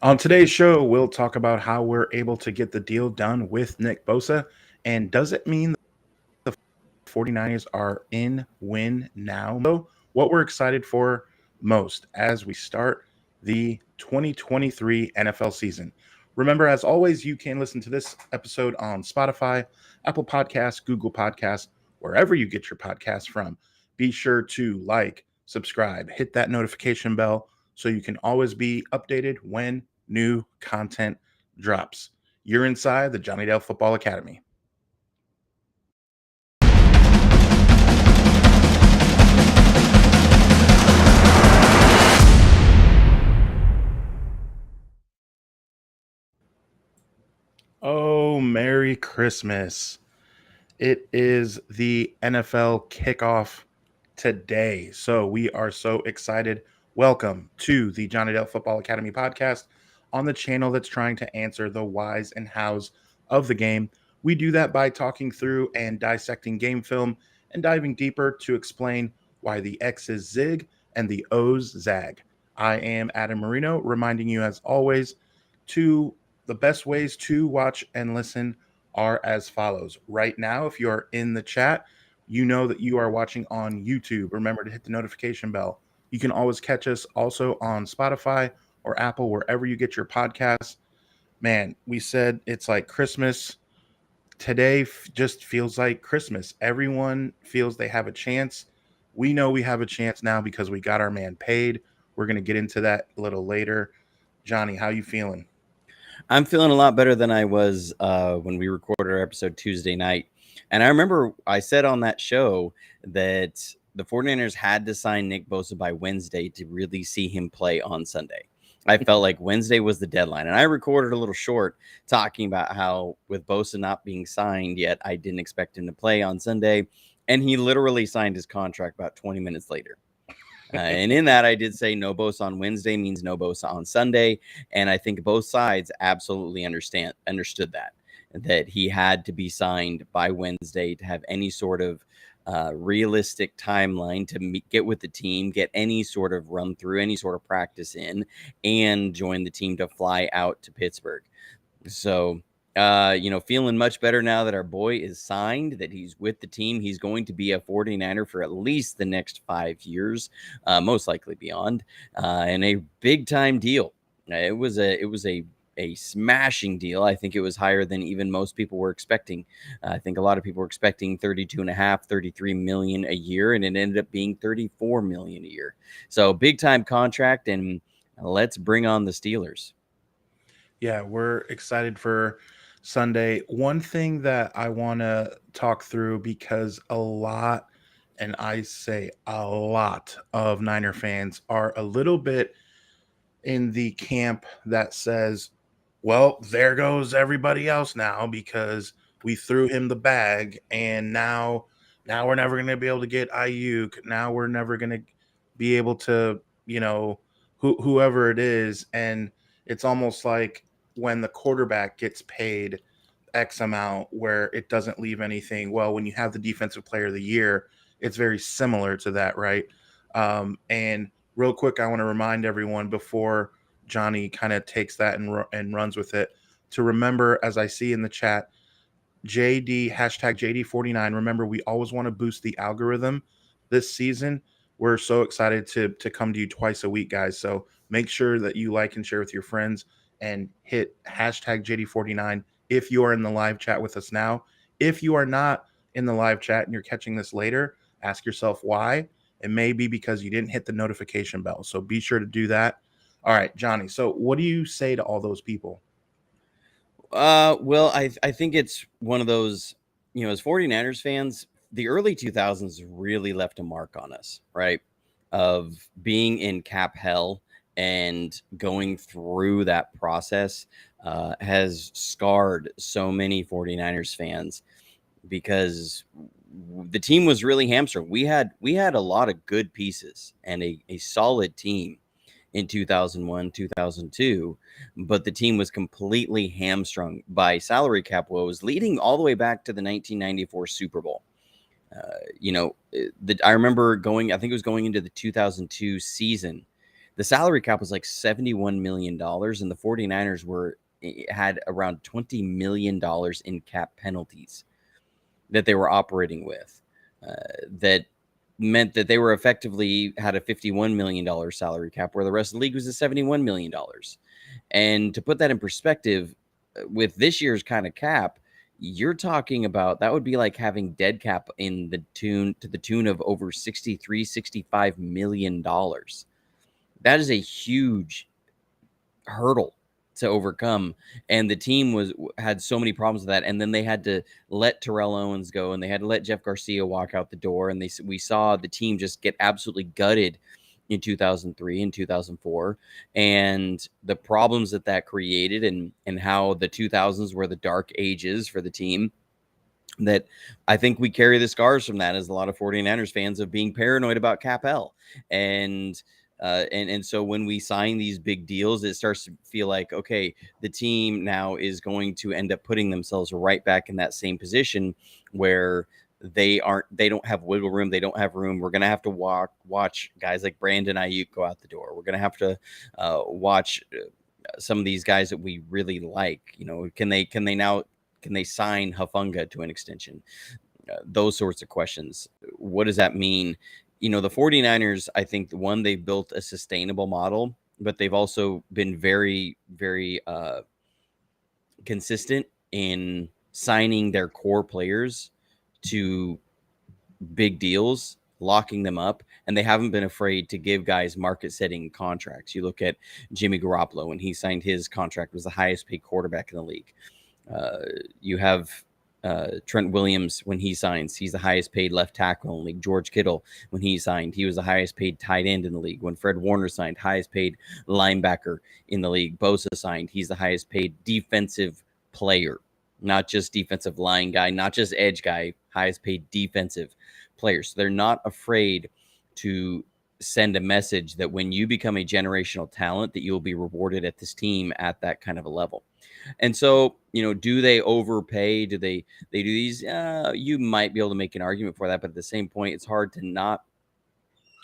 On today's show, we'll talk about how we're able to get the deal done with Nick Bosa. And does it mean the 49ers are in win now? What we're excited for most as we start the 2023 NFL season. Remember, as always, you can listen to this episode on Spotify, Apple Podcasts, Google Podcasts, wherever you get your podcasts from. Be sure to like, subscribe, hit that notification bell so you can always be updated when new content drops. You're inside the Jonnydale Football Academy. Oh, Merry Christmas. It is the NFL kickoff today. So we are so excited. Welcome to the Jonnydale Football Academy podcast on the channel that's trying to answer the whys and hows of the game. We do that by talking through and dissecting game film and diving deeper to explain why the X's zig and the O's zag. I am Adam Marino, reminding you as always to the best ways to watch and listen are as follows. Right now, if you're in the chat, you know that you are watching on YouTube. Remember to hit the notification bell. You can always catch us also on Spotify or Apple, wherever you get your podcasts. Man, we said it's like Christmas. Today just feels like Christmas. Everyone feels they have a chance. We know we have a chance now because we got our man paid. We're going to get into that a little later. Johnny, how you feeling? I'm feeling a lot better than I was when we recorded our episode Tuesday night. And I remember I said on that show that the 49ers had to sign Nick Bosa by Wednesday to really see him play on Sunday. I felt like Wednesday was the deadline. And I recorded a little short talking about how with Bosa not being signed yet, I didn't expect him to play on Sunday. And he literally signed his contract about 20 minutes later. And in that, I did say no Bosa on Wednesday means no Bosa on Sunday. And I think both sides absolutely understood that he had to be signed by Wednesday to have any sort of realistic timeline to get with the team, get any sort of run through, any sort of practice in, and join the team to fly out to Pittsburgh. So feeling much better now that our boy is signed, that he's with the team. He's going to be a 49er for at least the next 5 years, most likely beyond, and a big time deal. It was a smashing deal. I think it was higher than even most people were expecting. I think a lot of people were expecting 33 million a year, and it ended up being 34 million a year. So big time contract, and let's bring on the Steelers. Yeah, we're excited for Sunday. One thing that I want to talk through, because a lot, and I say a lot of Niner fans are a little bit in the camp that says, well, there goes everybody else now because we threw him the bag, and now we're never going to be able to get Ayuk. Now we're never going to be able to, whoever it is. And it's almost like when the quarterback gets paid X amount where it doesn't leave anything. Well, when you have the defensive player of the year, it's very similar to that, right? And real quick, I want to remind everyone before Johnny kind of takes that and runs with it to remember, as I see in the chat, hashtag JD49. Remember, we always want to boost the algorithm this season. We're so excited to come to you twice a week, guys. So make sure that you like and share with your friends and hit hashtag JD49 if you are in the live chat with us now. If you are not in the live chat and you're catching this later, ask yourself why. It may be because you didn't hit the notification bell. So be sure to do that. All right, Johnny. So what do you say to all those people? Well, I think it's one of those, as 49ers fans, the early 2000s really left a mark on us, right? Of being in cap hell and going through that process has scarred so many 49ers fans because the team was really hamstrung. We had a lot of good pieces and a solid team in 2001, 2002, but the team was completely hamstrung by salary cap woes leading all the way back to the 1994 Super Bowl. I remember I think it was going into the 2002 season The salary cap was like $71 million, and the 49ers had around $20 million in cap penalties that they were operating with. That meant that they were effectively had a $51 million salary cap, where the rest of the league was at $71 million. And to put that in perspective, with this year's kind of cap, you're talking about that would be like having dead cap to the tune of over $65 million. That is a huge hurdle to overcome, and the team had so many problems with that. And then they had to let Terrell Owens go, and they had to let Jeff Garcia walk out the door, and we saw the team just get absolutely gutted in 2003 and 2004, and the problems that created, and how the 2000s were the dark ages for the team. That I think we carry the scars from that as a lot of 49ers fans of being paranoid about cap hell. And so when we sign these big deals, it starts to feel like, okay, the team now is going to end up putting themselves right back in that same position where they don't have wiggle room. They don't have room. We're going to have to watch guys like Brandon Ayuk go out the door. We're going to have to watch some of these guys that we really like. Can they sign Hufanga to an extension? Those sorts of questions. What does that mean? The 49ers, I think they've built a sustainable model, but they've also been very, very consistent in signing their core players to big deals, locking them up, and they haven't been afraid to give guys market-setting contracts. You look at Jimmy Garoppolo, when he signed his contract, was the highest paid quarterback in the league. You have Trent Williams, when he signs, he's the highest paid left tackle in the league. George Kittle, when he signed, he was the highest paid tight end in the league. When Fred Warner signed, highest paid linebacker in the league. Bosa signed, he's the highest paid defensive player, not just defensive line guy, not just edge guy, highest paid defensive players. So they're not afraid to send a message that when you become a generational talent, that you'll be rewarded at this team at that kind of a level. And so, do they overpay? Do they do these? You might be able to make an argument for that, but at the same point, it's hard to not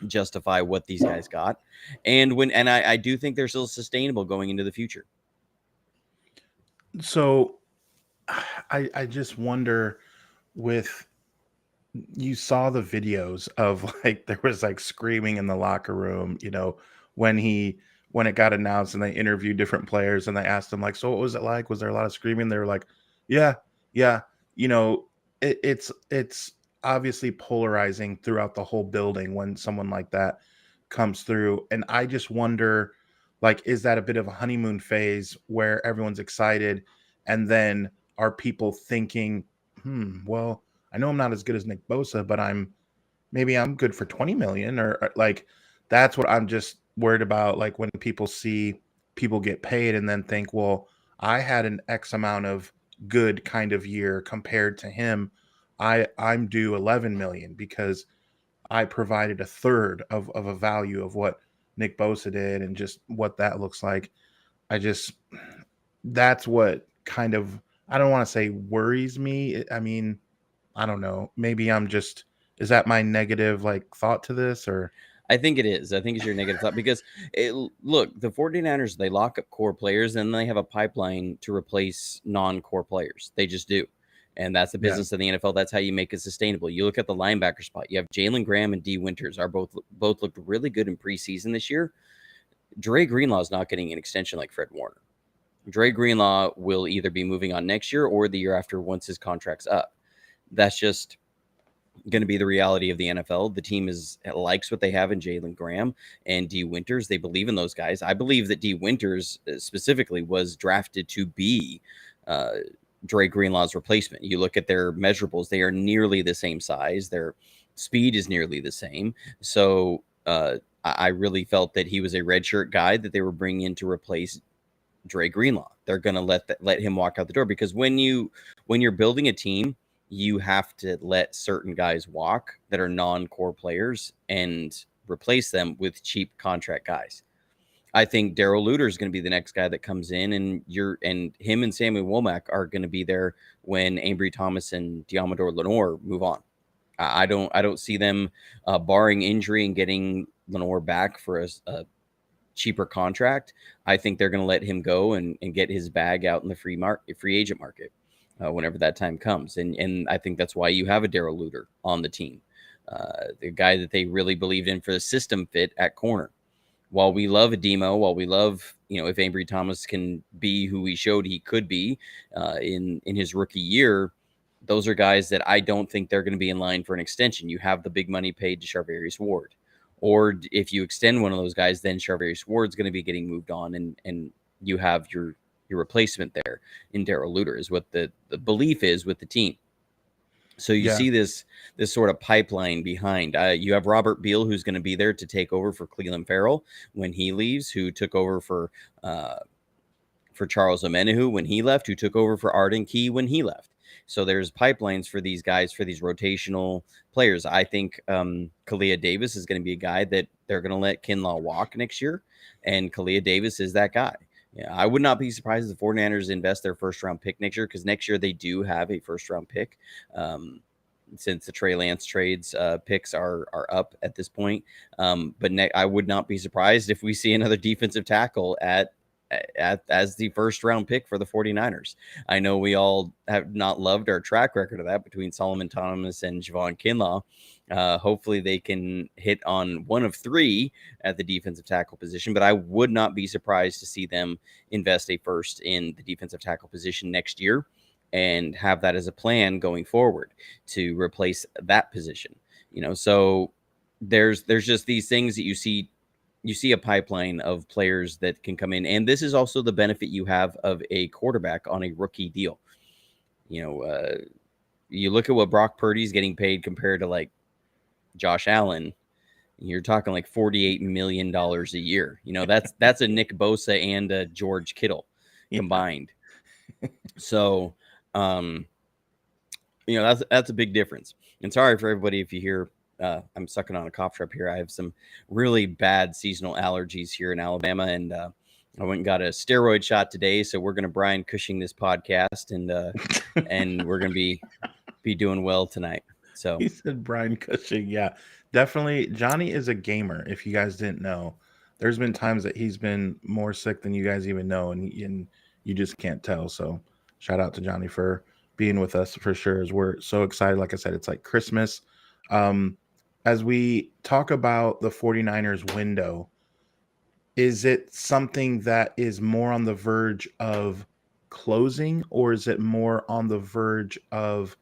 justify what these guys got. And I do think they're still sustainable going into the future. So I just wonder, you saw the videos of there was screaming in the locker room, when it got announced and they interviewed different players and they asked them so what was it like? Was there a lot of screaming? They were like, yeah. It's obviously polarizing throughout the whole building when someone like that comes through. And I just wonder, is that a bit of a honeymoon phase where everyone's excited, and then are people thinking, well, I know I'm not as good as Nick Bosa, but maybe I'm good for 20 million, or that's what I'm just worried about. When people see people get paid and then think, well, I had an X amount of good kind of year compared to him. I'm due 11 million because I provided a third of a value of what Nick Bosa did, and just what that looks like. That's what kind of, I don't want to say worries me. I mean, I don't know. Maybe is that my negative thought to this, or? I think it is. I think it's your negative thought because look, the 49ers, they lock up core players and they have a pipeline to replace non-core players. They just do. And that's the business of the NFL. That's how you make it sustainable. You look at the linebacker spot. You have Jalen Graham and D. Winters are both looked really good in preseason this year. Dre Greenlaw is not getting an extension like Fred Warner. Dre Greenlaw will either be moving on next year or the year after once his contract's up. That's just going to be the reality of the NFL. The team likes what they have in Jalen Graham and D. Winters. They believe in those guys. I believe that D. Winters specifically was drafted to be Dre Greenlaw's replacement. You look at their measurables, they are nearly the same size. Their speed is nearly the same. So I really felt that he was a redshirt guy that they were bringing in to replace Dre Greenlaw. They're going to let him walk out the door, because when you're building a team, you have to let certain guys walk that are non-core players and replace them with cheap contract guys. I think Darrell Luter is going to be the next guy that comes in, and him and Sammy Womack are going to be there when Ambry Thomas and Diamador Lenore move on. I don't see them barring injury and getting Lenore back for a cheaper contract, I think they're going to let him go and get his bag out in the free agent market whenever that time comes. And I think that's why you have a Darrell Luter on the team, the guy that they really believed in for the system fit at corner. While we love Ademo, while we love, if Ambry Thomas can be who he showed he could be in his rookie year, those are guys that I don't think they're going to be in line for an extension. You have the big money paid to Charvarius Ward. Or if you extend one of those guys, then Charvarius Ward's going to be getting moved on, and you have your replacement there in Darrell Luter is what the belief is with the team. So you see this sort of pipeline behind. You have Robert Beal, who's going to be there to take over for Cleveland Farrell when he leaves, who took over for Charles Omenihu when he left, who took over for Arden Key when he left. So there's pipelines for these guys, for these rotational players. I think Kalia Davis is going to be a guy that they're going to let Kinlaw walk next year, and Kalia Davis is that guy. Yeah, I would not be surprised if the 49ers invest their first-round pick next year, because next year they do have a first-round pick since the Trey Lance trades picks are up at this point. But I would not be surprised if we see another defensive tackle as the first-round pick for the 49ers. I know we all have not loved our track record of that between Solomon Thomas and Javon Kinlaw. Hopefully they can hit on one of three at the defensive tackle position, but I would not be surprised to see them invest a first in the defensive tackle position next year and have that as a plan going forward to replace that position. So there's just these things that you see a pipeline of players that can come in. And this is also the benefit you have of a quarterback on a rookie deal. You look at what Brock Purdy's getting paid compared to like Josh Allen, you're talking like $48 million a year. That's a Nick Bosa and a George Kittle combined. So, that's a big difference. And sorry for everybody if you hear I'm sucking on a cough drop here. I have some really bad seasonal allergies here in Alabama, and I went and got a steroid shot today. So we're going to Brian Cushing this podcast, and we're going to be doing well tonight. So he said Brian Cushing. Yeah, definitely. Johnny is a gamer. If you guys didn't know, there's been times that he's been more sick than you guys even know, and you just can't tell. So shout out to Johnny for being with us for sure, as we're so excited. Like I said, it's like Christmas. As we talk about the 49ers window, is it something that is more on the verge of closing, or is it more on the verge of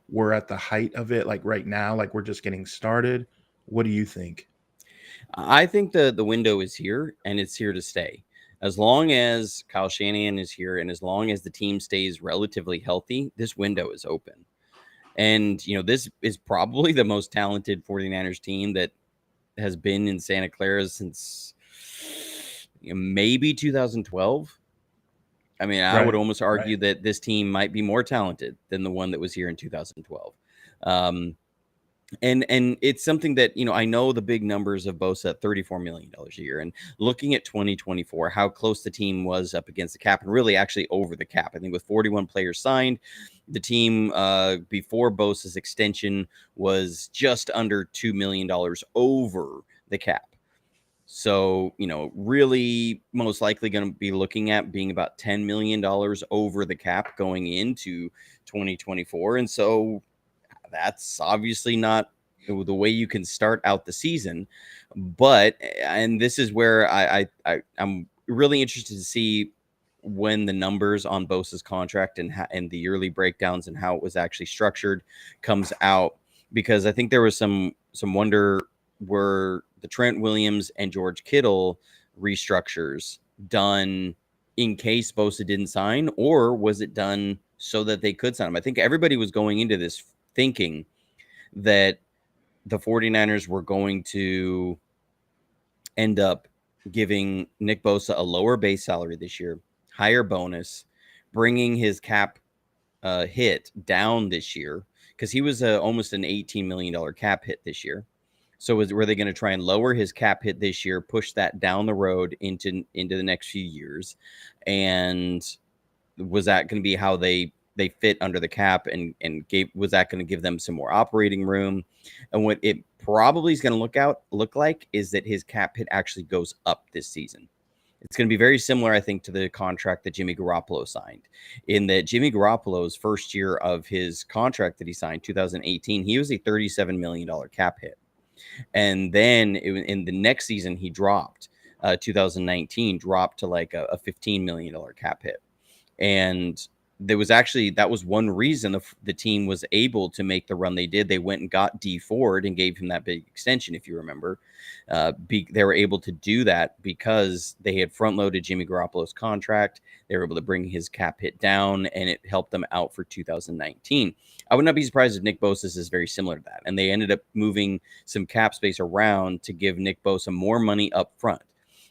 we're at the height of it, like right now, like we're just getting started? What do you think? I think the window is here, and it's here to stay. As long as Kyle Shanahan is here, and as long as the team stays relatively healthy, this window is open. And, this is probably the most talented 49ers team that has been in Santa Clara since maybe 2012. I mean, I would almost argue that this team might be more talented than the one that was here in 2012. And it's something that, I know the big numbers of Bosa at $34 million a year, and looking at 2024, how close the team was up against the cap, and really actually over the cap. I think with 41 players signed, the team before Bosa's extension was just under $2 million over the cap. So, really most likely going to be looking at being about $10 million over the cap going into 2024. And so that's obviously not the way you can start out the season. And this is where I'm really interested to see when the numbers on Bosa's contract and the yearly breakdowns and how it was actually structured comes out, because I think there was some wonder, were the Trent Williams and George Kittle restructures done in case Bosa didn't sign, or was it done so that they could sign him? I think everybody was going into this thinking that the 49ers were going to end up giving Nick Bosa a lower base salary this year, higher bonus, bringing his cap hit down this year, because he was almost an $18 million cap hit this year. So were they going to try and lower his cap hit this year, push that down the road into the next few years? And was that going to be how they they fit under the cap, and was that going to give them some more operating room? And what it probably is going to look like is that his cap hit actually goes up this season. It's going to be very similar, I think, to the contract that Jimmy Garoppolo signed. In that Jimmy Garoppolo's first year of his contract that he signed, 2018, he was a $37 million cap hit. And then in the next season, he dropped, 2019, dropped to like a $15 million cap hit. And that was one reason the team was able to make the run they did. They went and got Dee Ford and gave him that big extension, if you remember. They were able to do that because they had front-loaded Jimmy Garoppolo's contract. They were able to bring his cap hit down, and it helped them out for 2019. I would not be surprised if Nick Bosa's is very similar to that. And they ended up moving some cap space around to give Nick Bosa more money up front,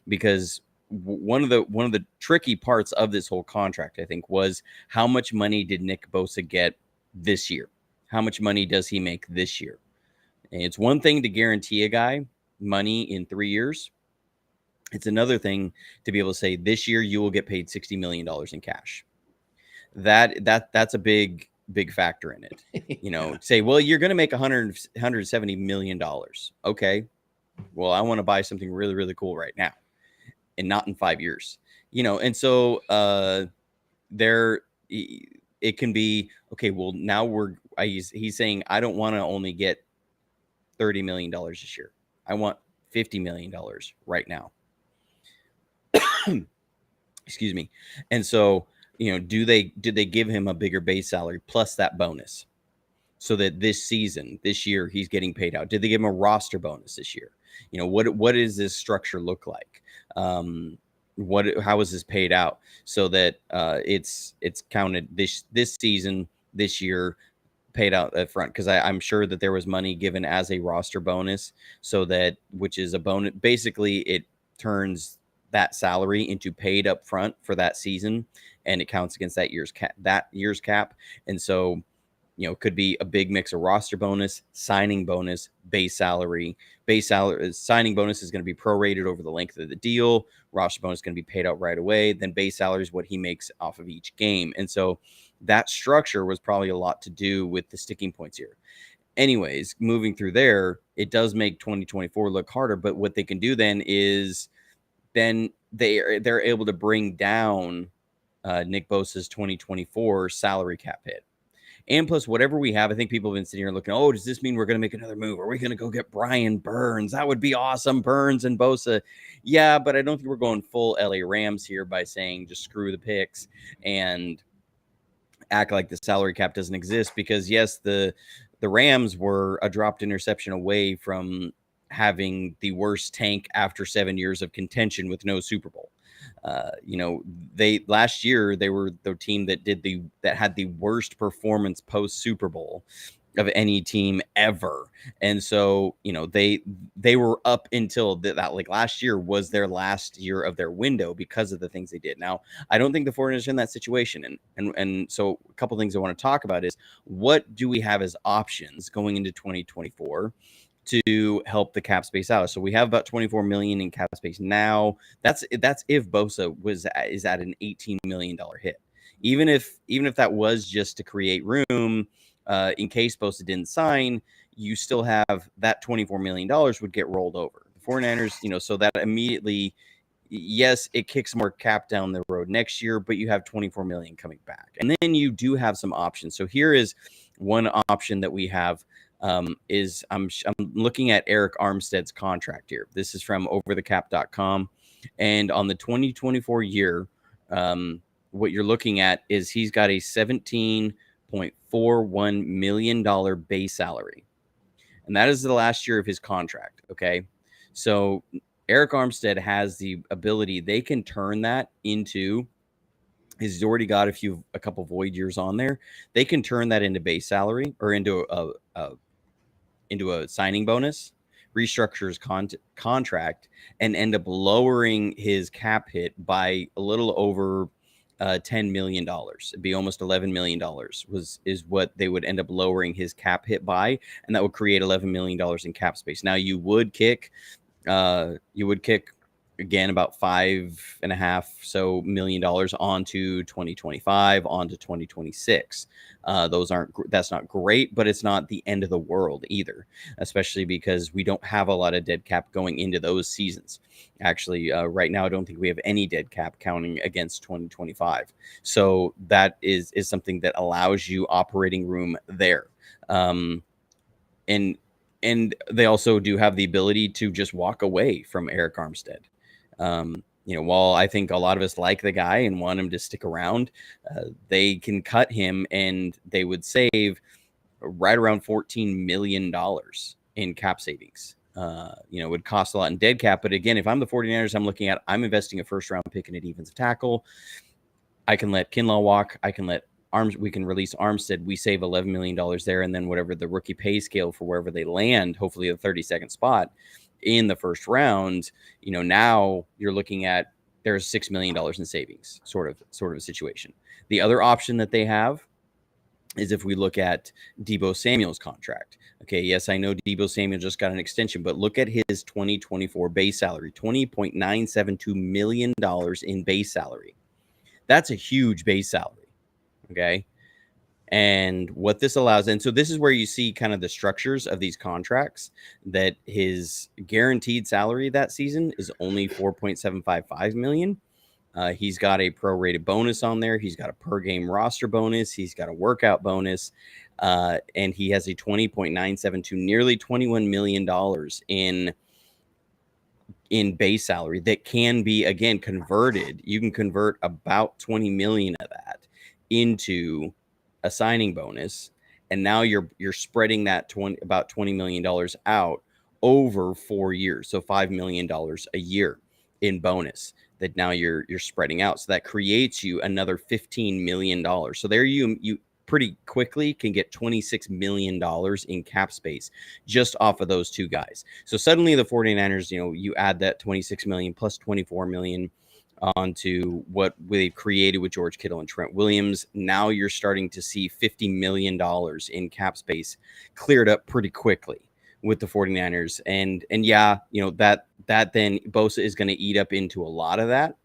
because one of the tricky parts of this whole contract, I think, was how much money did Nick Bosa get this year? How much money does he make this year? And it's one thing to guarantee a guy money in 3 years. It's another thing to be able to say, this year you will get paid $60 million in cash. That's a big factor in it. Say, well, you're going to make $170 million. Okay. Well, I want to buy something really, really cool right now, and not in 5 years, and so it can be, okay, well, now he's saying, I don't want to only get $30 million this year. I want $50 million right now. Excuse me. And so, did they give him a bigger base salary plus that bonus, so that this year, he's getting paid out? Did they give him a roster bonus this year? What does this structure look like? How is this paid out, so that it's counted this season, this year, paid out up front? Because I'm sure that there was money given as a roster bonus, which is a bonus. Basically, it turns that salary into paid up front for that season, and it counts against that year's cap. And so, could be a big mix of roster bonus, signing bonus, base salary. Signing bonus is going to be prorated over the length of the deal. Roster bonus is going to be paid out right away. Then base salary is what he makes off of each game. And so that structure was probably a lot to do with the sticking points here. Anyways, moving through there, it does make 2024 look harder. But what they can do then is they're able to bring down Nick Bosa's 2024 salary cap hit. And plus, whatever we have, I think people have been sitting here looking, does this mean we're going to make another move? Are we going to go get Brian Burns? That would be awesome, Burns and Bosa. Yeah, but I don't think we're going full LA Rams here by saying just screw the picks and act like the salary cap doesn't exist. Because, yes, the Rams were a dropped interception away from having the worst tank after 7 years of contention with no Super Bowl. Last year they were the team that had the worst performance post Super Bowl of any team ever. And so, they were up until that like last year was their last year of their window because of the things they did. Now, I don't think the 49ers are in that situation. And so a couple things I want to talk about is, what do we have as options going into 2024 to help the cap space out? So we have about $24 million in cap space now. That's if Bosa is at an $18 million hit. Even if that was just to create room, in case Bosa didn't sign, you still have that $24 million would get rolled over. The 49ers, so that immediately, yes, it kicks more cap down the road next year, but you have $24 million coming back. And then you do have some options. So here is one option that we have. I'm looking at Eric Armstead's contract here. This is from overthecap.com. And on the 2024 year, what you're looking at is he's got a $17.41 million base salary. And that is the last year of his contract. Okay. So Eric Armstead has the ability, they can turn that into, he's already got a couple void years on there. They can turn that into base salary or into a signing bonus, restructure his contract, and end up lowering his cap hit by a little over $10 million. It'd be almost $11 million is what they would end up lowering his cap hit by, and that would create $11 million in cap space. Now you would kick again, about $5.5 million onto 2025, onto 2026. That's not great, but it's not the end of the world either, especially because we don't have a lot of dead cap going into those seasons. Actually, right now, I don't think we have any dead cap counting against 2025. So that is something that allows you operating room there. And they also do have the ability to just walk away from Eric Armstead. While I think a lot of us like the guy and want him to stick around, they can cut him and they would save right around $14 million in cap savings. It would cost a lot in dead cap. But again, if I'm the 49ers, I'm investing a first round pick in a defensive tackle. I can let Kinlaw walk. We can release Armstead. We save $11 million there. And then whatever the rookie pay scale for wherever they land, hopefully the 32nd spot in the first round, now you're looking at there's $6 million in savings, sort of a situation. The other option that they have is if we look at Deebo Samuel's contract. Okay, yes, I know Deebo Samuel just got an extension, but look at his 2024 base salary, $20.972 million in base salary. That's a huge base salary. Okay. And what this allows, and so this is where you see kind of the structures of these contracts, that his guaranteed salary that season is only $4.755 million. He's got a prorated bonus on there. He's got a per game roster bonus. He's got a workout bonus. And he has a $20.972, nearly $21 million in base salary that can be, again, converted. You can convert about 20 million of that into a signing bonus, and now you're spreading that about $20 million out over 4 years, so $5 million a year in bonus that now you're spreading out. So that creates you another $15 million. So there you pretty quickly can get $26 million in cap space just off of those two guys. So suddenly the 49ers, you add that 26 million plus 24 million onto what they've created with George Kittle and Trent Williams. Now you're starting to see $50 million in cap space cleared up pretty quickly with the 49ers. And yeah, that then Bosa is going to eat up into a lot of that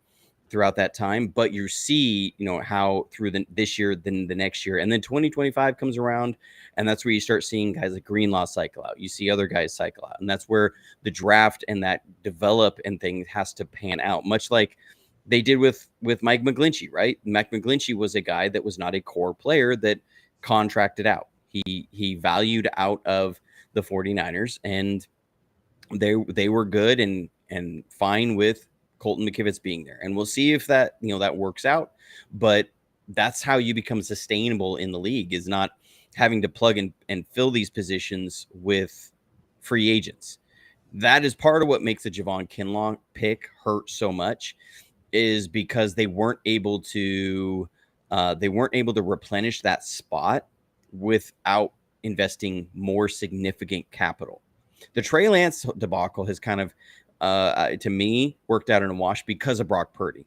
throughout that time. But you see, how through this year, then the next year, and then 2025 comes around, and that's where you start seeing guys like Greenlaw cycle out. You see other guys cycle out, and that's where the draft and that develop and things has to pan out, much like they did with Mike McGlinchey, right? Mike McGlinchey was a guy that was not a core player that contracted out. He valued out of the 49ers, and they were good and fine with Colton McKivitz being there. And we'll see if that works out. But that's how you become sustainable in the league, is not having to plug and fill these positions with free agents. That is part of what makes the Javon Kinlaw pick hurt so much, is because they weren't able to replenish that spot without investing more significant capital. The Trey Lance debacle has kind of, to me, worked out in a wash because of Brock Purdy.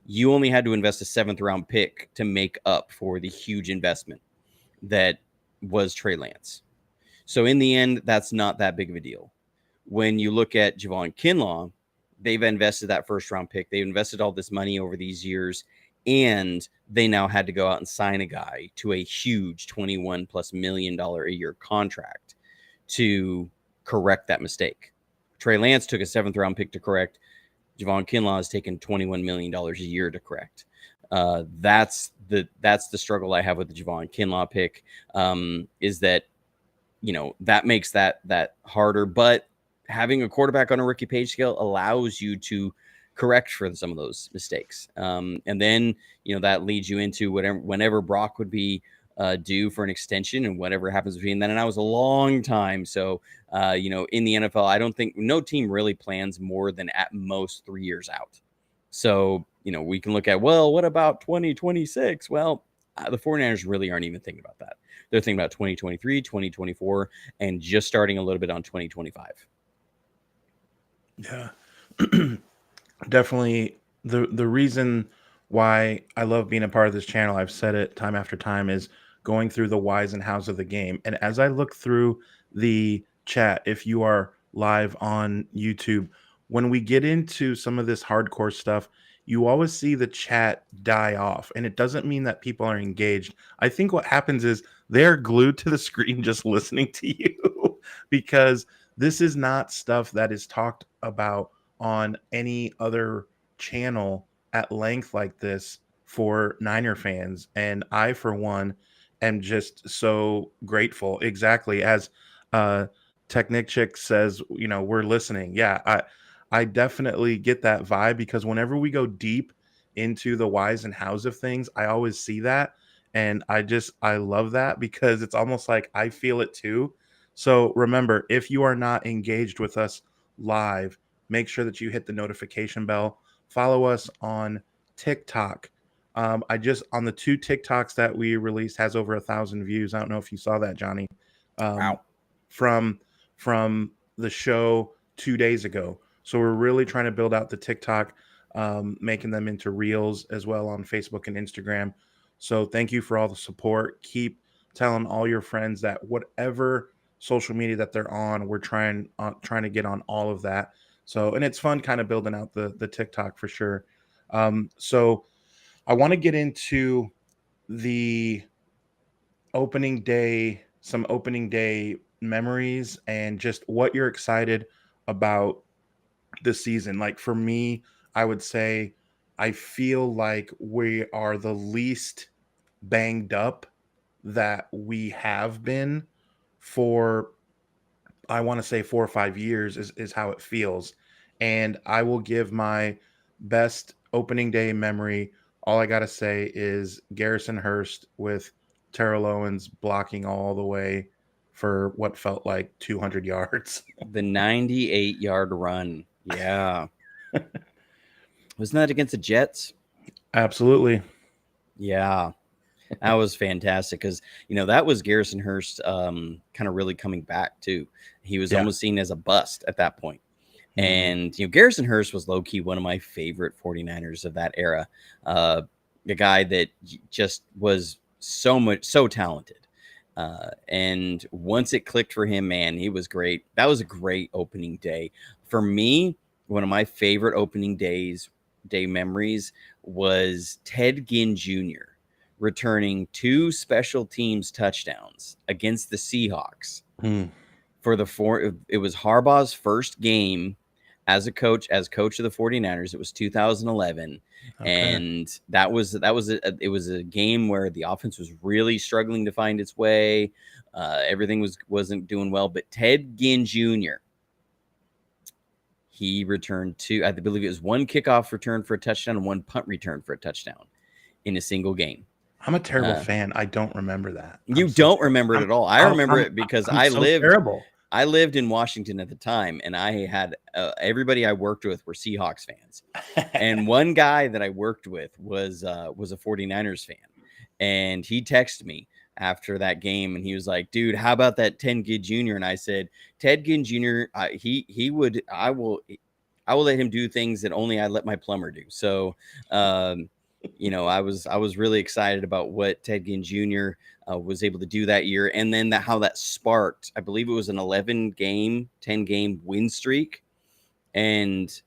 You only had to invest a 7th round pick to make up for the huge investment that was Trey Lance. So in the end, that's not that big of a deal. When you look at Javon Kinlaw, they've invested that 1st round pick. They've invested all this money over these years, and they now had to go out and sign a guy to a huge $21+ million a year contract to correct that mistake. Trey Lance took a 7th round pick to correct. Javon Kinlaw has taken $21 million a year to correct. That's the struggle I have with the Javon Kinlaw pick, is that, that makes that harder. But having a quarterback on a rookie pay scale allows you to correct for some of those mistakes. And then, that leads you into whenever Brock would be due for an extension, and whatever happens between then. And that was a long time. So, in the NFL, I don't think no team really plans more than at most 3 years out. So, we can look at, well, what about 2026? Well, the 49ers really aren't even thinking about that. They're thinking about 2023, 2024, and just starting a little bit on 2025. Yeah, definitely. The reason why I love being a part of this channel, I've said it time after time, is going through the whys and hows of the game. And as I look through the chat, if you are live on YouTube, when we get into some of this hardcore stuff, you always see the chat die off, and it doesn't mean that people are engaged. I think what happens is they're glued to the screen just listening to you because this is not stuff that is talked about on any other channel at length like this for Niner fans. And I, for one, am just so grateful. Exactly as uh Technic Chick says, we're listening. Yeah, I definitely get that vibe because whenever we go deep into the whys and hows of things, I always see that. And I love that because it's almost like I feel it too. So remember, if you are not engaged with us live, make sure that you hit the notification bell. Follow us on TikTok. I just on the 2 TikToks that we released has over 1,000 views. I don't know if you saw that, Johnny. Wow. From the show 2 days ago. So we're really trying to build out the TikTok, making them into reels as well on Facebook and Instagram. So thank you for all the support. Keep telling all your friends that whatever social media that they're on, we're trying to get on all of that. So, and it's fun kind of building out the TikTok for sure. So I want to get into the some opening day memories and just what you're excited about this season. Like for me, I would say I feel like we are the least banged up that we have been for, I want to say 4 or 5 years is how it feels. And I will give my best opening day memory. All I got to say is Garrison Hurst with Terrell Owens blocking all the way for what felt like 200 yards. The 98-yard run. Yeah. Wasn't that against the Jets? Absolutely. Yeah. That was fantastic because, that was Garrison Hurst kind of really coming back too. He was almost seen as a bust at that point. And, Garrison Hurst was low-key one of my favorite 49ers of that era. A guy that just was so talented. And once it clicked for him, man, he was great. That was a great opening day. For me, one of my favorite opening day memories was Ted Ginn Jr. returning 2 special teams touchdowns against the Seahawks. It was Harbaugh's first game as coach of the 49ers. It was 2011. Okay. And it was a game where the offense was really struggling to find its way. Everything wasn't doing well, but Ted Ginn Jr., he returned I believe it was 1 kickoff return for a touchdown and 1 punt return for a touchdown in a single game. I'm a terrible fan. I don't remember that. You don't remember it at all. I remember it because I lived in Washington at the time, and I had everybody I worked with were Seahawks fans. And one guy that I worked with was a 49ers fan. And he texted me after that game, and he was like, dude, how about that Ted Ginn Jr.? And I said, Ted Ginn Jr., I will let him do things that only I let my plumber do. So, I was really excited about what Ted Ginn Jr. Was able to do that year. And then how that sparked, I believe it was an 10-game win streak. And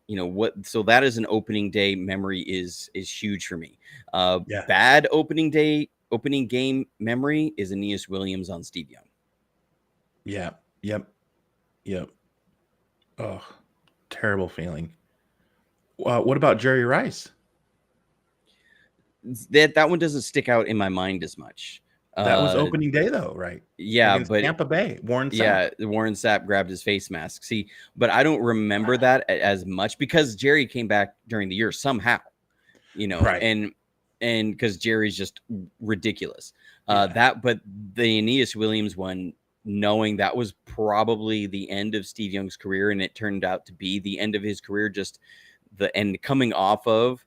so that is an opening day memory is huge for me. Bad opening game memory is Aeneas Williams on Steve Young. Yeah. Yep. Oh, terrible feeling. What about Jerry Rice? That one doesn't stick out in my mind as much. That was opening day though, right? Yeah, against but Tampa Bay, Warren Sapp. Yeah, Warren Sapp grabbed his face mask. See, but I don't remember that as much because Jerry came back during the year somehow, right. and because Jerry's just ridiculous. But the Aeneas Williams one, knowing that was probably the end of Steve Young's career, and it turned out to be the end of his career, just coming off of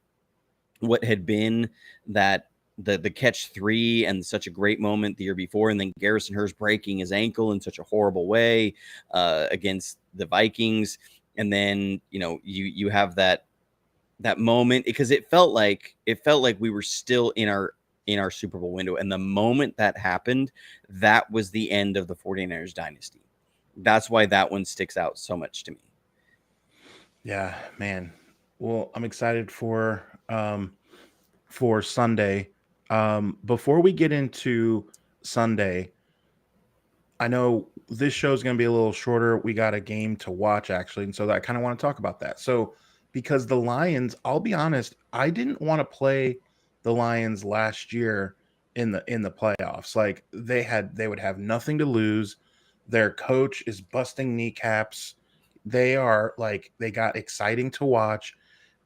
what had been that the catch 3 and such a great moment the year before, and then Garrison Hurst breaking his ankle in such a horrible way against the Vikings, and then you have that moment because it felt like we were still in our Super Bowl window, and the moment that happened, that was the end of the 49ers dynasty. That's why that one sticks out so much to me. Yeah, man. Well, I'm excited for Sunday. Before we get into Sunday, I know this show is going to be a little shorter. We got a game to watch actually, and so I kind of want to talk about that. So, because the Lions, I'll be honest, I didn't want to play the Lions last year in the playoffs. Like they would have nothing to lose. Their coach is busting kneecaps. They are like they got exciting to watch,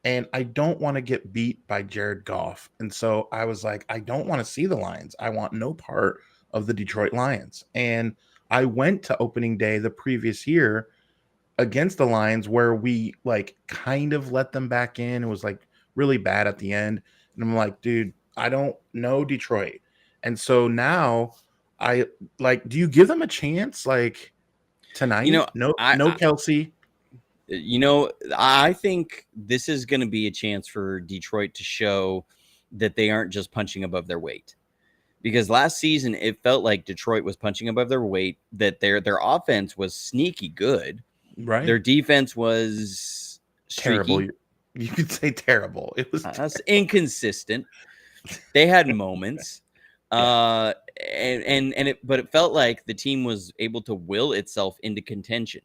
and I don't want to get beat by Jared Goff. And so I was like, I don't want to see the Lions. I want no part of the Detroit Lions. And I went to opening day the previous year against the Lions where we like kind of let them back in. It was like really bad at the end. And I'm like, dude, I don't know Detroit. And so now I like, do you give them a chance like You know, tonight? No, I, no I Kelsey. I think this is going to be a chance for Detroit to show that they aren't just punching above their weight. Because last season it felt like Detroit was punching above their weight, that their offense was sneaky good. Their Right? defense was Terrible. streaky, You could say terrible. It was inconsistent. They had moments. yeah, Uh but it felt like the team was able to will itself into contention.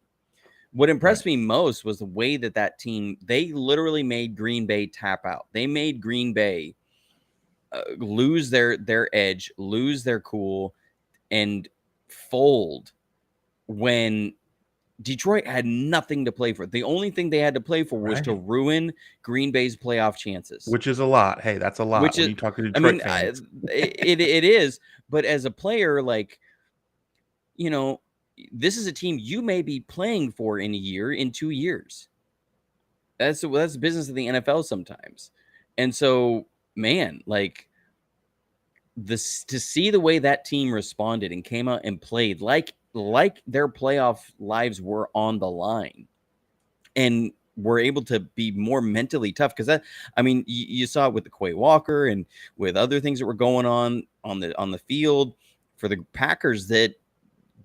What right. impressed me most was the way that team, they literally made Green Bay tap out. They made Green Bay lose their edge, lose their cool, and fold when Detroit had nothing to play for. The only thing they had to play for was to Right. ruin Green Bay's playoff chances. Which is a lot. Hey, that's a lot Which when is, you talk to I Detroit mean, fans. it is. But as a player, like, you know, this is a team you may be playing for in a year, in 2 years. That's the business of the NFL sometimes. And so, man, like, this, to see the way that team responded and came out and played like their playoff lives were on the line, and were able to be more mentally tough, because that, I mean, you saw it with the Quay Walker and with other things that were going on the field for the Packers, that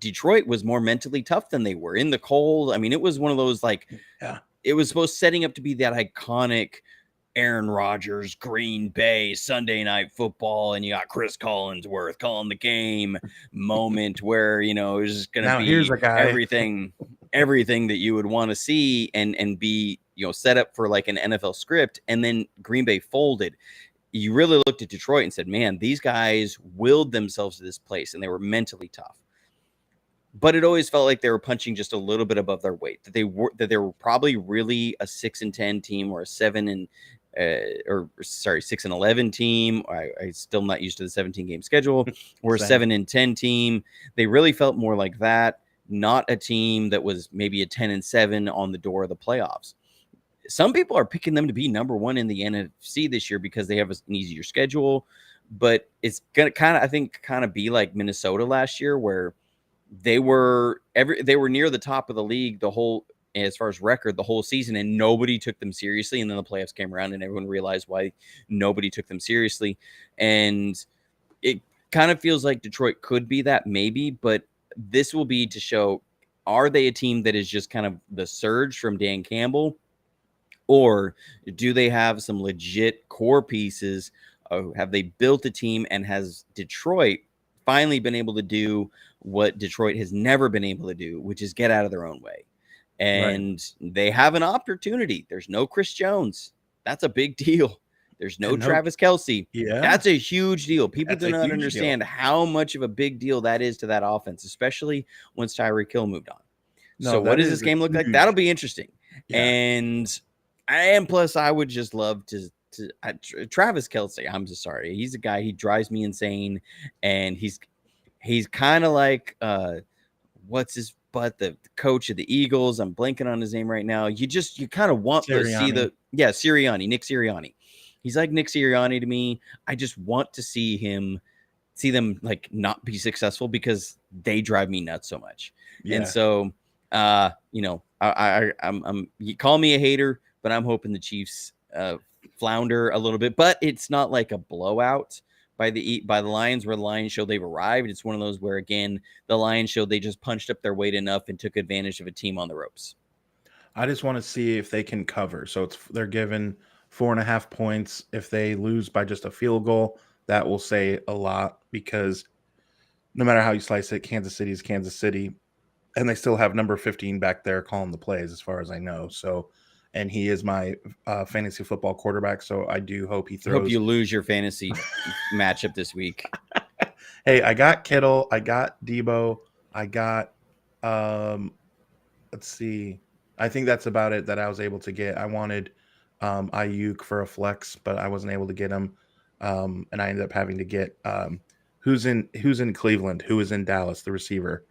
Detroit was more mentally tough than they were in the cold. I mean, it was one of those, like, Yeah. it was setting up to be that iconic Aaron Rodgers, Green Bay, Sunday Night Football, and you got Chris Collinsworth calling the game moment where, it was just going to Now here's be a guy. everything that you would want to see, and be, set up for like an NFL script. And then Green Bay folded. You really looked at Detroit and said, man, these guys willed themselves to this place, and they were mentally tough. But it always felt like they were punching just a little bit above their weight. That they were probably really a 6-10 team, or a 6-11 team. I still not used to the 17 game schedule, or a Same. 7-10 team. They really felt more like that, not a team that was maybe a 10-7 on the door of the playoffs. Some people are picking them to be number one in the NFC this year because they have an easier schedule, but it's gonna kind of be like Minnesota last year, where they were near the top of the league the whole, as far as record, the whole season, and nobody took them seriously. And then the playoffs came around and everyone realized why nobody took them seriously. And it kind of feels like Detroit could be that, maybe, but this will be to show, are they a team that is just kind of the surge from Dan Campbell, or do they have some legit core pieces? Have they built a team, and has Detroit finally been able to do what Detroit has never been able to do, which is get out of their own way? Right. And they have an opportunity. There's no Chris Jones. That's a big deal. There's no And no, Travis Kelce. yeah, That's a huge deal. People that's do a not huge deal. understand how much of a big deal that is to that offense, especially once Tyreek Hill moved on. So No, what that does this is a game look like? That'll huge. be interesting. Yeah. And plus, I would just love to Travis Kelce. I'm just sorry. He's a guy. He drives me insane, and he's kind of like what's his butt, the coach of the Eagles. I'm blanking on his name right now. You kind of want to see Sirianni. Sirianni, Nick Sirianni. He's like Nick Sirianni to me. I just want to see them like not be successful, because they drive me nuts so much. And Yeah. so I'm you call me a hater, but I'm hoping the Chiefs flounder a little bit, but it's not like a blowout by the Lions, where the Lions show they've arrived. It's one of those where, again, the Lions showed they just punched up their weight enough and took advantage of a team on the ropes. I just want to see if they can cover. So they're given 4.5 points. If they lose by just a field goal, that will say a lot because no matter how you slice it, Kansas City is Kansas City, and they still have number 15 back there calling the plays, as far as I know. So, and he is my fantasy football quarterback. So I do hope he throws. Hope you lose your fantasy matchup this week. Hey, I got Kittle, I got Debo, I got let's see. I think that's about it that I was able to get. I wanted Ayuk for a flex, but I wasn't able to get him. And I ended up having to get who's in Cleveland, who is in Dallas, the receiver.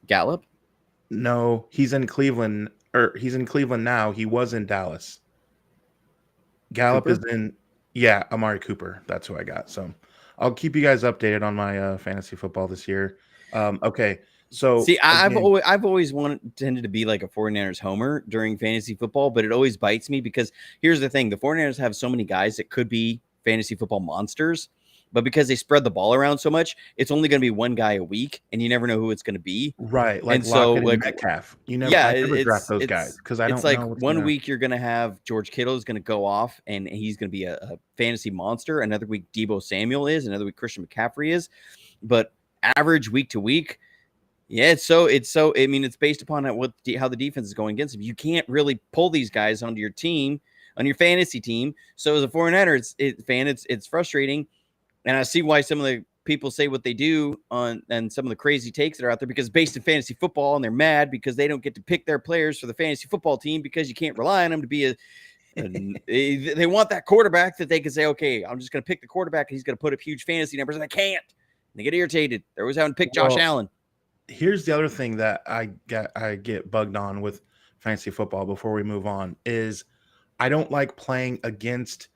Gallup? No, he's in Cleveland, or he's in Cleveland now. He was in Dallas. Gallup Cooper? is in, yeah, Amari Cooper. That's who I got. So I'll keep you guys updated on my fantasy football this year. Okay, so see, I've always tended to be like a 49ers homer during fantasy football, but it always bites me because here's the thing: the 49ers have so many guys that could be fantasy football monsters, but because they spread the ball around so much, it's only going to be one guy a week, and you never know who it's going to be. Right, like and so Lockett and Metcalf. I never draft those guys because I don't it's like know. One week you're going to have George Kittle is going to go off, and he's going to be a fantasy monster. Another week Deebo Samuel is. Another week Christian McCaffrey is. But average week to week, yeah, it's so. I mean, it's based upon how the defense is going against him. You can't really pull these guys onto your team, on your fantasy team. So as a 49ers fan, it's frustrating. And I see why some of the people say what they do and some of the crazy takes that are out there because it's based in fantasy football, and they're mad because they don't get to pick their players for the fantasy football team because you can't rely on them to be they want that quarterback that they can say, okay, I'm just going to pick the quarterback and he's going to put up huge fantasy numbers, and I can't. And they get irritated. They're always having to pick Josh Allen. Here's the other thing that I get bugged on with fantasy football before we move on is I don't like playing against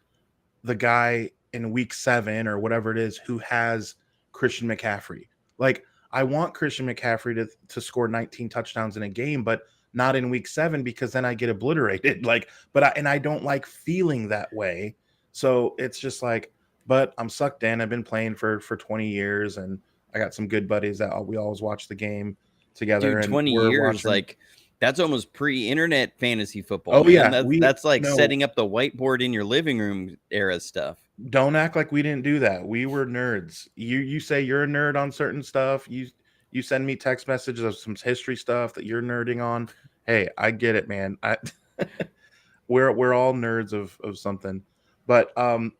the guy in week 7 or whatever it is who has Christian McCaffrey. Like, I want Christian McCaffrey to score 19 touchdowns in a game, but not in week 7 because then I get obliterated. I don't like feeling that way. So it's just like, but I'm sucked in. I've been playing for 20 years and I got some good buddies that we always watch the game together. Dude, 20 years, like that's almost pre-internet fantasy football. Oh, man. yeah. That's like setting up the whiteboard in your living room era stuff. Don't act like we didn't do that. We were nerds. You say you're a nerd on certain stuff. You send me text messages of some history stuff that you're nerding on. Hey, I get it, man. We're all nerds of something. But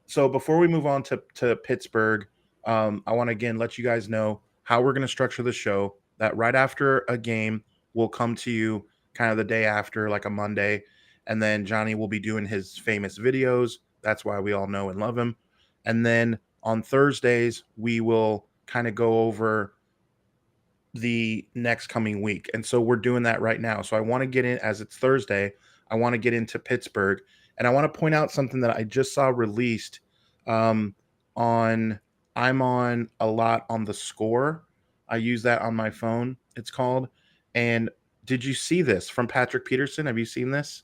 so before we move on to Pittsburgh, I want to again let you guys know how we're going to structure the show. That right after a game, we'll come to you kind of the day after, like a Monday, and then Johnny will be doing his famous videos. That's why we all know and love him. And then on Thursdays, we will kind of go over the next coming week. And so we're doing that right now. So I want to get in, as it's Thursday, I want to get into Pittsburgh. And I want to point out something that I just saw released I'm on a lot on The Score. I use that on my phone, it's called. And did you see this from Patrick Peterson? Have you seen this?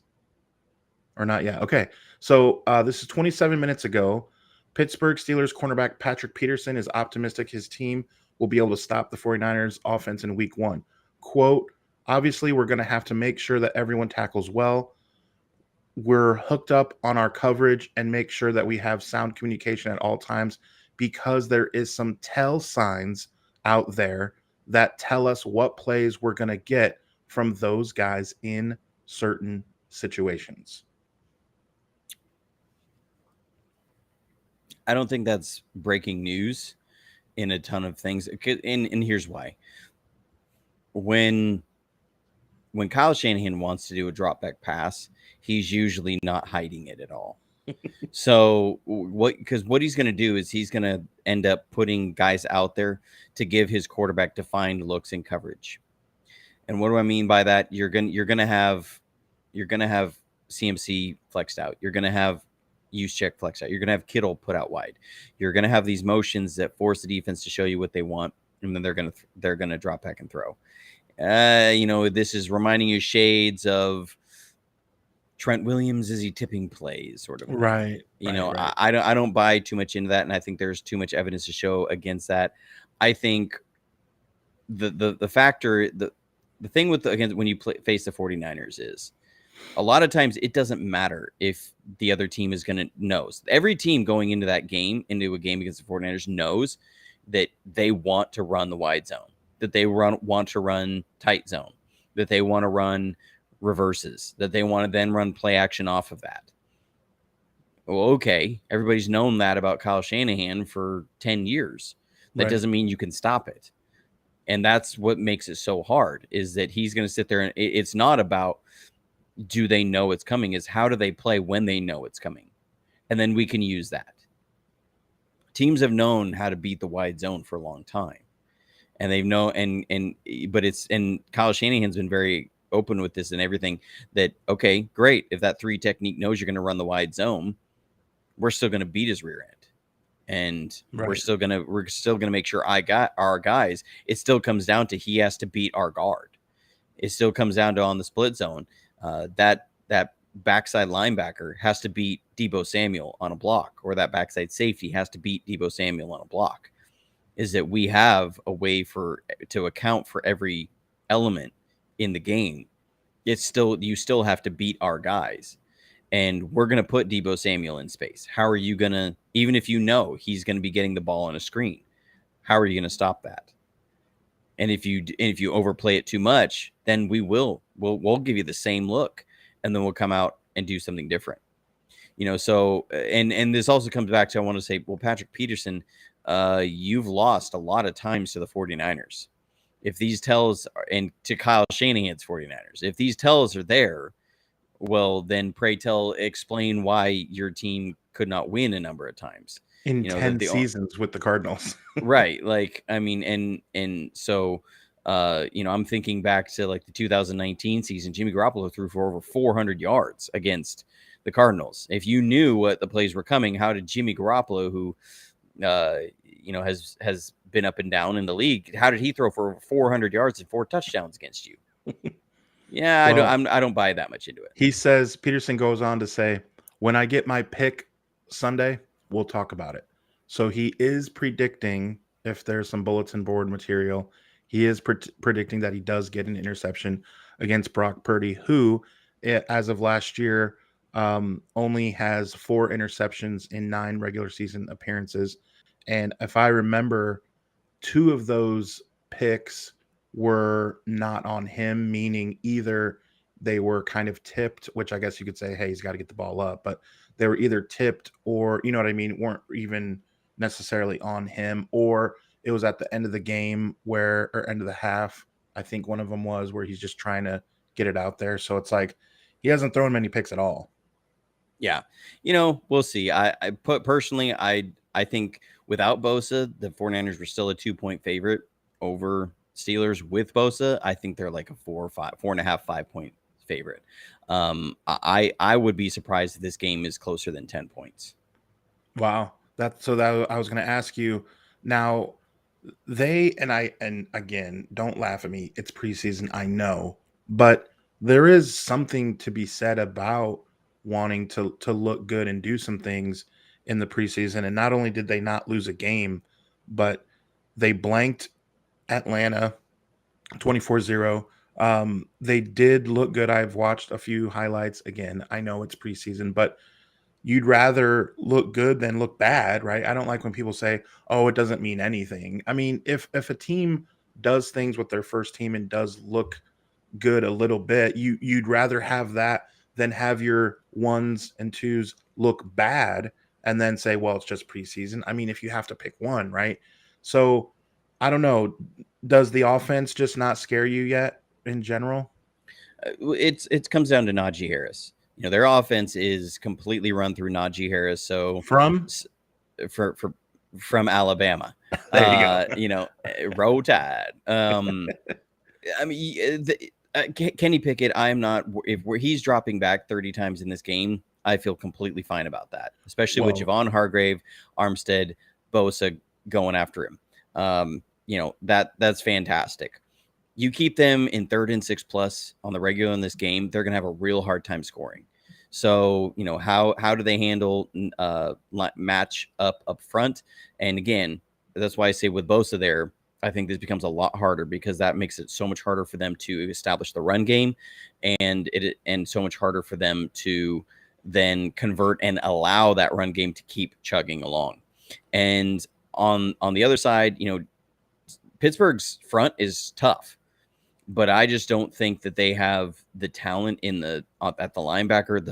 Or not yet? Okay. So this is 27 minutes ago. Pittsburgh Steelers cornerback Patrick Peterson is optimistic his team will be able to stop the 49ers offense in week 1. Quote, obviously, we're going to have to make sure that everyone tackles well. We're hooked up on our coverage and make sure that we have sound communication at all times because there is some tell signs out there that tell us what plays we're going to get from those guys in certain situations. I don't think that's breaking news in a ton of things. And here's why. When Kyle Shanahan wants to do a drop back pass, he's usually not hiding it at all. So what he's going to do is he's going to end up putting guys out there to give his quarterback defined looks in coverage. And what do I mean by that? You're going to have CMC flexed out. You're going to have use check flexed out. You're going to have Kittle put out wide. You're going to have these motions that force the defense to show you what they want, and then they're going to drop back and throw. This is reminding you shades of Trent Williams. Is he tipping plays sort of? Right. Right. I don't buy too much into that. And I think there's too much evidence to show against that. I think the factor the thing with against when you face the 49ers is a lot of times it doesn't matter if the other team is going to knows. Every team going into that game, into a game against the 49ers, knows that they want to run the wide zone, that they want to run tight zone, that they want to run reverses, that they want to then run play action off of that. Well, okay, everybody's known that about Kyle Shanahan for 10 years. That doesn't mean you can stop it. And that's what makes it so hard, is that he's going to sit there and it's not about do they know it's coming, is how do they play when they know it's coming? And then we can use that. Teams have known how to beat the wide zone for a long time. And they've known, and Kyle Shanahan's been very open with this and everything, that, okay, great. If that 3 technique knows you're going to run the wide zone, we're still going to beat his rear end. And we're still going to make sure I got our guys. It still comes down to he has to beat our guard. It still comes down to on the split zone. That backside linebacker has to beat Deebo Samuel on a block, or that backside safety has to beat Deebo Samuel on a block. Is that we have a way to account for every element in the game. You still have to beat our guys, and we're going to put Deebo Samuel in space. How are you going to, even if you know he's going to be getting the ball on a screen, how are you going to stop that? And if you overplay it too much, then we'll give you the same look, and then we'll come out and do something different. So and this also comes back to, I want to say, well, Patrick Peterson, you've lost a lot of times to the 49ers. If these tells and to Kyle Shanahan's 49ers, if these tells are there, well, then pray tell, explain why your team could not win a number of times in 10 seasons with the Cardinals. Right. Like, I mean, and so, I'm thinking back to like the 2019 season. Jimmy Garoppolo threw for over 400 yards against the Cardinals. If you knew what the plays were coming, how did Jimmy Garoppolo, who, has been up and down in the league, how did he throw for over 400 yards and 4 touchdowns against you? Yeah, well, I don't buy that much into it. He says, Peterson goes on to say, when I get my pick Sunday, we'll talk about it. So he is predicting, if there's some bulletin board material, he is predicting that he does get an interception against Brock Purdy, who, as of last year, only has 4 interceptions in 9 regular season appearances. And if I remember, 2 of those picks were not on him, meaning either they were kind of tipped, which I guess you could say, hey, he's got to get the ball up, but they were either tipped or, you know what I mean, weren't even necessarily on him, or it was at the end of the game or end of the half. I think one of them was where he's just trying to get it out there. So it's like he hasn't thrown many picks at all. Yeah. We'll see. I think without Bosa, the 49ers were still a 2-point favorite over Steelers. With Bosa, I think they're like a 4.5, 5 point favorite. I would be surprised if this game is closer than 10 points. Wow. I was going to ask you now, and again, don't laugh at me. It's preseason. I know, but there is something to be said about wanting to look good and do some things in the preseason. And not only did they not lose a game, but they blanked Atlanta 24-0. They did look good. I've watched a few highlights. Again, I know it's preseason, but you'd rather look good than look bad, right? I don't like when people say, oh, it doesn't mean anything. I mean, if a team does things with their first team and does look good a little bit, you'd rather have that than have your 1s and 2s look bad and then say, well, it's just preseason. I mean, if you have to pick one, right? So I don't know. Does the offense just not scare you yet in general? It comes down to Najee Harris. Their offense is completely run through Najee Harris. So from Alabama, there you go. Roll Tide. I mean, Kenny Pickett, I'm not. If he's dropping back 30 times in this game, I feel completely fine about that, especially with Javon Hargrave, Armstead, Bosa going after him. That's fantastic. You keep them in 3rd and 6+ on the regular in this game, they're going to have a real hard time scoring. So, how do they handle match up front? And again, that's why I say with Bosa there, I think this becomes a lot harder because that makes it so much harder for them to establish the run game, and so much harder for them to then convert and allow that run game to keep chugging along. And on the other side, Pittsburgh's front is tough, but I just don't think that they have the talent at the linebacker,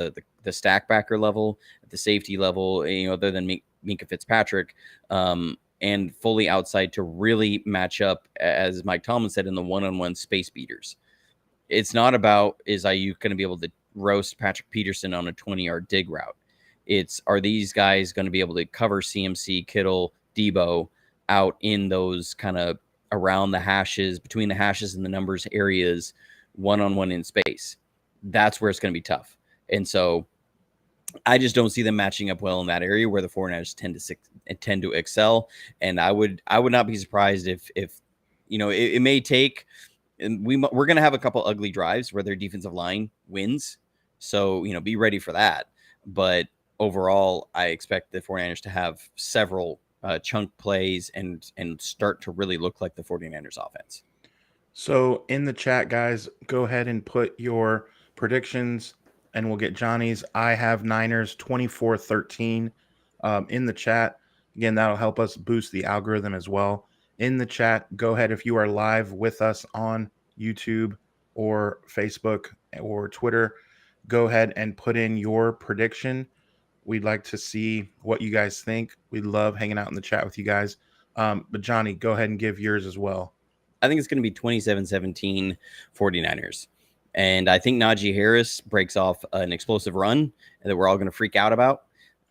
the stack backer level, at the safety level, other than Minkah Fitzpatrick, and fully outside to really match up, as Mike Tomlin said, in the one-on-one space beaters. It's not about, is Ayuk going to be able to roast Patrick Peterson on a 20-yard dig route? Are these guys going to be able to cover CMC, Kittle, Debo out in those kind of around the hashes, between the hashes and the numbers areas, one-on-one in space? That's where it's going to be tough. And so I just don't see them matching up well in that area where the 49ers tend to excel. And I would not be surprised if it may take, and we're going to have a couple ugly drives where their defensive line wins. So, be ready for that. But overall, I expect the 49ers to have several chunk plays and start to really look like the 49ers offense. So in the chat, guys, go ahead and put your predictions and we'll get Johnny's. I have Niners 24-13 in the chat. Again, that'll help us boost the algorithm as well. In the chat, go ahead if you are live with us on YouTube or Facebook or Twitter, go ahead and put in your prediction. We'd like to see what you guys think. We love hanging out in the chat with you guys. But Johnny, go ahead and give yours as well. I think it's going to be 27-17 49ers. And I think Najee Harris breaks off an explosive run that we're all going to freak out about.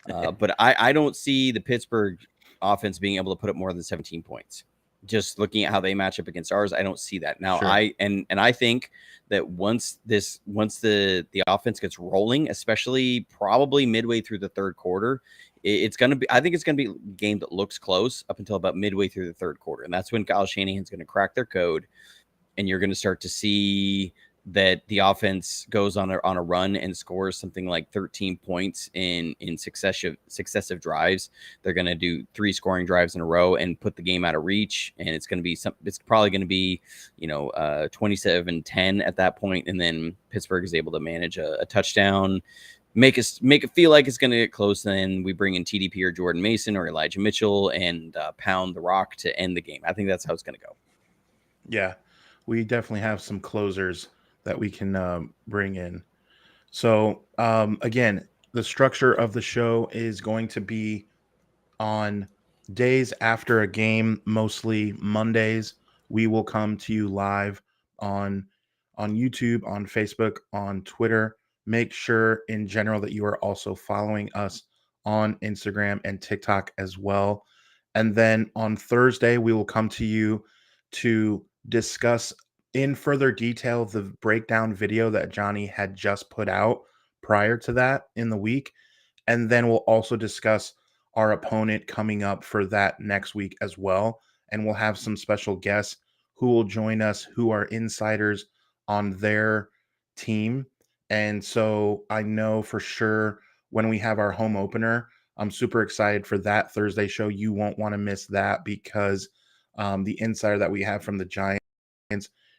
But I don't see the Pittsburgh offense being able to put up more than 17 points. Just looking at how they match up against ours, I don't see that. Now, sure. I think that once the offense gets rolling, especially probably midway through the third quarter, I think it's going to be a game that looks close up until about midway through the third quarter. And that's when Kyle Shanahan's going to crack their code, and you're going to start to see that the offense goes on a run and scores something like 13 points in successive drives. They're going to do 3 scoring drives in a row and put the game out of reach. And it's probably going to be, 27-10 at that point. And then Pittsburgh is able to manage a touchdown, make it feel like it's going to get close. And then we bring in TDP or Jordan Mason or Elijah Mitchell and pound the rock to end the game. I think that's how it's going to go. Yeah, we definitely have some closers that we can bring in. So again, the structure of the show is going to be on days after a game, mostly Mondays. We will come to you live on YouTube, on Facebook, on Twitter. Make sure in general that you are also following us on Instagram and TikTok as well. And then on Thursday, we will come to you to discuss in further detail the breakdown video that Johnny had just put out prior to that in the week. And then we'll also discuss our opponent coming up for that next week as well. And we'll have some special guests who will join us, who are insiders on their team. And so I know for sure when we have our home opener, I'm super excited for that Thursday show. You won't want to miss that because the insider that we have from the Giants,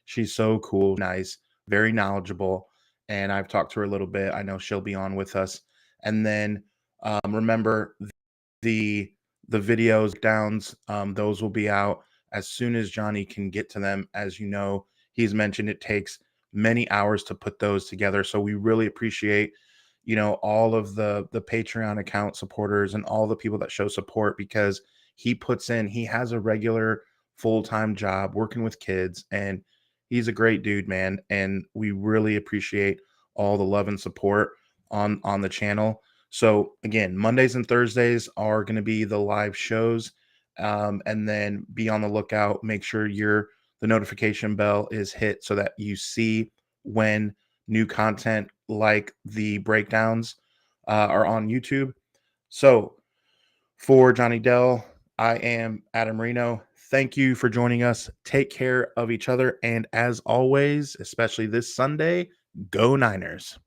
she's so cool, nice, very knowledgeable. And I've talked to her a little bit. I know she'll be on with us. And then remember the videos downs, those will be out as soon as Johnny can get to them. As you know, he's mentioned it takes many hours to put those together. So we really appreciate, all of the Patreon account supporters and all the people that show support because he has a regular full-time job working with kids, and he's a great dude, man. And we really appreciate all the love and support on the channel. So again, Mondays and Thursdays are going to be the live shows. And then be on the lookout. Make sure the notification bell is hit so that you see when new content like the breakdowns are on YouTube. So for Johnny Dell, I am Adam Reno. Thank you for joining us. Take care of each other. And as always, especially this Sunday, go Niners.